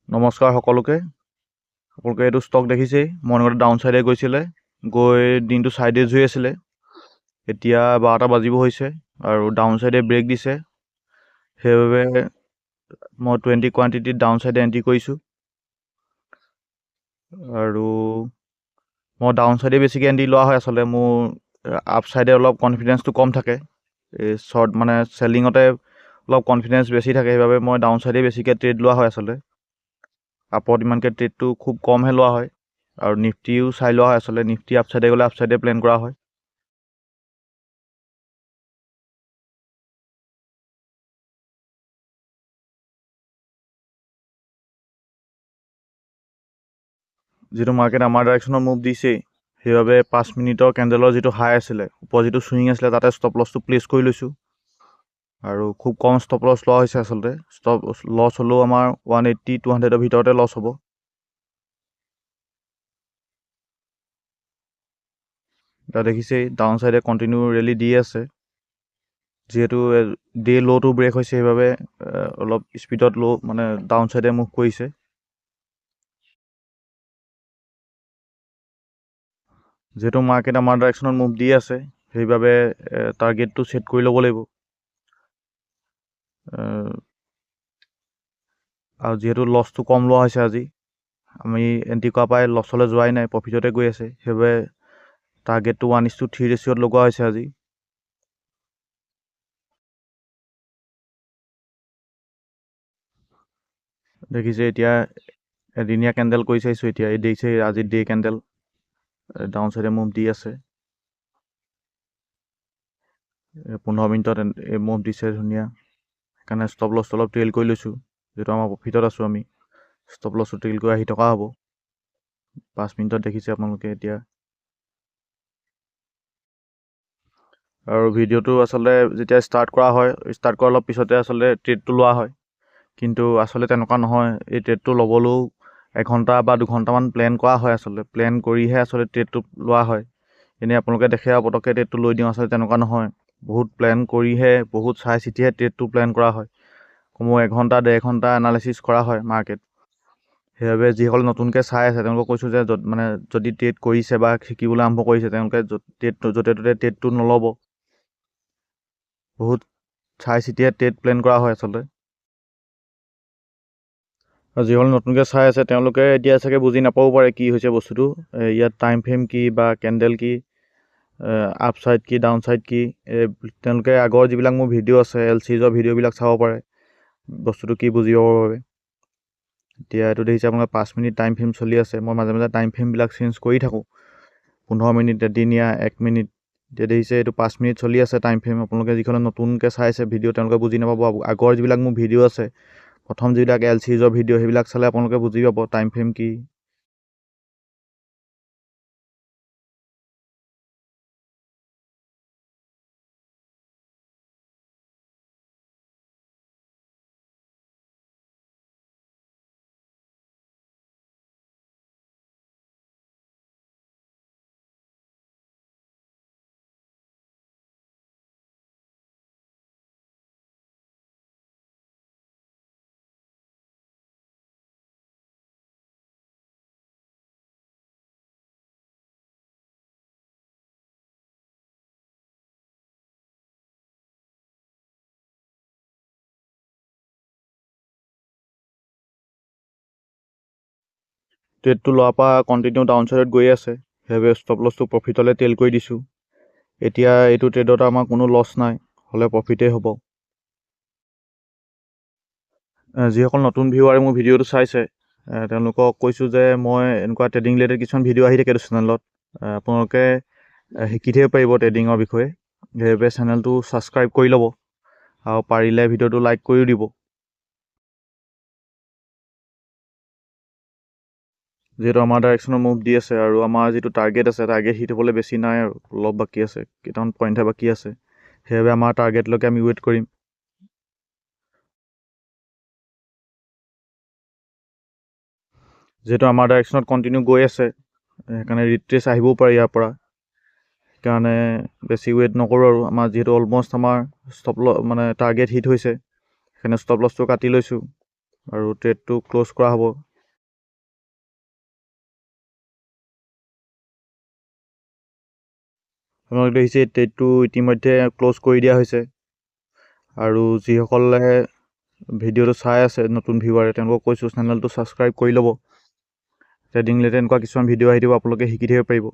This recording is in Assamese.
নমস্কাৰ সকলোকে। আপোনালোকে এইটো ষ্টক দেখিছেই, মৰ্ণিঙতে ডাউন চাইডে গৈছিলে, গৈ দিনটো চাইডেজ হৈ আছিলে। এতিয়া 12টা বাজিব হৈছে আৰু ডাউন চাইডে ব্ৰেক দিছে। সেইবাবে মই 20 কোৱান্টিটিত ডাউন চাইডে এণ্ট্ৰি কৰিছোঁ। আৰু মই ডাউন চাইডে বেছিকৈ এণ্ট্ৰি লোৱা হয়। আচলতে মোৰ আপ চাইডে অলপ কনফিডেঞ্চটো কম থাকে। এই শ্বৰ্ট মানে চেলিঙতে অলপ কনফিডেঞ্চ বেছি থাকে, সেইবাবে মই ডাউন চাইডে বেছিকৈ ট্ৰেড লোৱা হয়। আচলতে আপত ইমানকৈ ট্ৰেডটো খুব কমহে লোৱা হয়। আৰু নিফটিও চাই লোৱা হয়। আচলতে নিফটি আপ চাইডে গ'লে আপ চাইডে প্লেন কৰা হয়। যিটো মাৰ্কেট আমাৰ ডাইৰেকশ্যনত মুভ দিছেই, সেইবাবে 5 মিনিটৰ কেণ্ডেলৰ যিটো হাই আছিলে, ওপৰ যিটো চুইং আছিলে, তাতে ষ্টপ লছটো প্লেচ কৰি লৈছোঁ। আৰু খুব কম ষ্টপ লছ লোৱা হৈছে। আচলতে ষ্টপ লছ হ'লেও আমাৰ 180 200ৰ ভিতৰতে লছ হ'ব। এতিয়া দেখিছেই ডাউন চাইডে কণ্টিনিউ ৰেলি দি আছে। যিহেতু ডে ল'টো ব্ৰেক হৈছে, সেইবাবে অলপ স্পীডত মানে ডাউন চাইডে মুভ কৰিছে। যিহেতু মাৰ্কেট আমাৰ ডাইৰেকশ্যনত মুভ দি আছে, সেইবাবে টাৰ্গেটটো ছেট কৰি ল'ব লাগিব। আৰু যিহেতু লছটো কম লোৱা হৈছে, আজি আমি এণ্ট্ৰি কৰা পৰাই লছলৈ যোৱাই নাই, প্ৰফিটতে গৈ আছে। সেইবাবে টাৰ্গেটটো 1:3 ৰেচিঅ'ত লগোৱা হৈছে আজি। দেখিছে এতিয়া এদিনীয়া কেণ্ডেল কৰি চাইছোঁ। এতিয়া এই দেখিছে আজি ডে কেণ্ডেল ডাউন চাইডে মুভ দি আছে। 15 মিনিটত এই মুভ দিছে ধুনীয়া। সেইকাৰণে ষ্টপ লছটো অলপ ট্ৰেইল কৰি লৈছোঁ। যিহেতু আমাৰ প্ৰফিটত আছোঁ, আমি ষ্টপ লছটো ট্ৰেইল কৰি আহি থকা হ'ব। 5 মিনিটত দেখিছে আপোনালোকে এতিয়া। আৰু ভিডিঅ'টো আচলতে যেতিয়া ষ্টাৰ্ট কৰা হয়, ষ্টাৰ্ট কৰাৰ অলপ পিছতে আচলতে ট্ৰেডটো লোৱা হয়। কিন্তু আচলতে তেনেকুৱা নহয়। এই ট্ৰেডটো ল'বলৈও 1 ঘণ্টা বা 2 ঘণ্টামান প্লেন কৰা হয়। আচলতে প্লেন কৰিহে আচলতে ট্ৰেডটো লোৱা হয়। এনেই আপোনালোকে দেখে আৰু পটককৈ ট্ৰেডটো লৈ দিওঁ, আচলতে তেনেকুৱা নহয়। বহুত প্লেন কৰিহে, বহুত চাই চিতিহে ট্ৰেডটো প্লেন কৰা হয়। কমেও 1 ঘণ্টা 1.5 ঘণ্টা এনালাইচিছ কৰা হয় মাৰ্কেট। সেইবাবে যিসকল নতুনকৈ চাই আছে, তেওঁলোকক কৈছোঁ যে যদি ট্ৰেড কৰিছে বা শিকিবলৈ আৰম্ভ কৰিছে, তেওঁলোকে য'তে ত'তে ট্ৰেডটো নল'ব। বহুত চাই চিতিহে ট্ৰেড প্লেন কৰা হয় আচলতে। আৰু যিসকল নতুনকৈ চাই আছে, তেওঁলোকে এতিয়া চাগে বুজি নাপাবও পাৰে কি হৈছে বস্তুটো। ইয়াত টাইম ফ্ৰেম কি বা কেণ্ডেল কি, আপ চাইড কি, ডাউন চাইড কি, তেওঁলোকে আগৰ যিবিলাক মোৰ ভিডিঅ' আছে, LCজৰ ভিডিঅ'বিলাক চাব পাৰে বস্তুটো কি বুজি পাবৰ বাবে। এতিয়া এইটো দেখিছে আপোনালোকে 5 মিনিট টাইম ফ্ৰেম চলি আছে। মই মাজে মাজে টাইম ফ্ৰেমবিলাক চেঞ্জ কৰি থাকোঁ। 15 মিনিট, এদিনীয়া, 1 মিনিট। এতিয়া দেখিছে এইটো 5 মিনিট চলি আছে টাইম ফ্ৰেম। আপোনালোকে যিখনে নতুনকৈ চাইছে ভিডিঅ', তেওঁলোকে বুজি নাপাব। আগৰ যিবিলাক মোৰ ভিডিঅ' আছে, প্ৰথম যিবিলাক LCজৰ ভিডিঅ', সেইবিলাক চালে আপোনালোকে বুজি পাব টাইম ফ্ৰেম কি। ট্ৰেডটো লোৱাৰ পৰা কণ্টিনিউ ডাউন চাইডত গৈ আছে। সেইবাবে ষ্টপ লছটো প্ৰফিটলৈ টেল কৰি দিছোঁ। এতিয়া এইটো ট্ৰেডত আমাৰ কোনো লছ নাই, হ'লে প্ৰফিটেই হ'ব। যিসকল নতুন ভিউৱাৰে মোৰ ভিডিঅ'টো চাইছে, তেওঁলোকক কৈছোঁ যে মই এনেকুৱা ট্ৰেডিং ৰিলেটেড কিছুমান ভিডিঅ' আহি থাকে এইটো চেনেলত। আপোনালোকে শিকি থাকিব পাৰিব ট্ৰেডিঙৰ বিষয়ে। সেইবাবে চেনেলটো ছাবস্ক্ৰাইব কৰি ল'ব আৰু পাৰিলে ভিডিঅ'টো লাইক কৰিও দিব। যিহেতু আমাৰ ডাইৰেকশ্যনৰ মুভ দি আছে আৰু আমাৰ যিটো টাৰ্গেট আছে, টাৰ্গেট হিট হ'বলৈ বেছি নাই আৰু অলপ বাকী আছে, কেইটামান পইণ্টহে বাকী আছে। সেইবাবে আমাৰ টাৰ্গেটলৈকে আমি ৱেইট কৰিম। যিহেতু আমাৰ ডাইৰেকশ্যনত কণ্টিনিউ গৈ আছে, সেইকাৰণে ৰিট্ৰেচ আহিবও পাৰে ইয়াৰ পৰা। সেইকাৰণে বেছি ৱেইট নকৰোঁ আৰু আমাৰ যিহেতু অলমষ্ট আমাৰ মানে টাৰ্গেট হিট হৈছে, সেইকাৰণে ষ্টপ লছটো কাটি লৈছোঁ। আৰু ট্ৰেডটো ক্ল'জ কৰা হ'ব। আপোনালোকে দেখিছে ট্ৰেডটো ইতিমধ্যে ক্ল'জ কৰি দিয়া হৈছে। আৰু যিসকলে ভিডিঅ'টো চাই আছে নতুন ভিউৱাৰে তেওঁলোকক কৈছোঁ চেনেলটো ছাবস্ক্ৰাইব কৰি ল'ব। ট্ৰেডিং ৰিলেটেড এনেকুৱা কিছুমান ভিডিঅ' আহি দিব, আপোনালোকে শিকি থাকিব পাৰিব।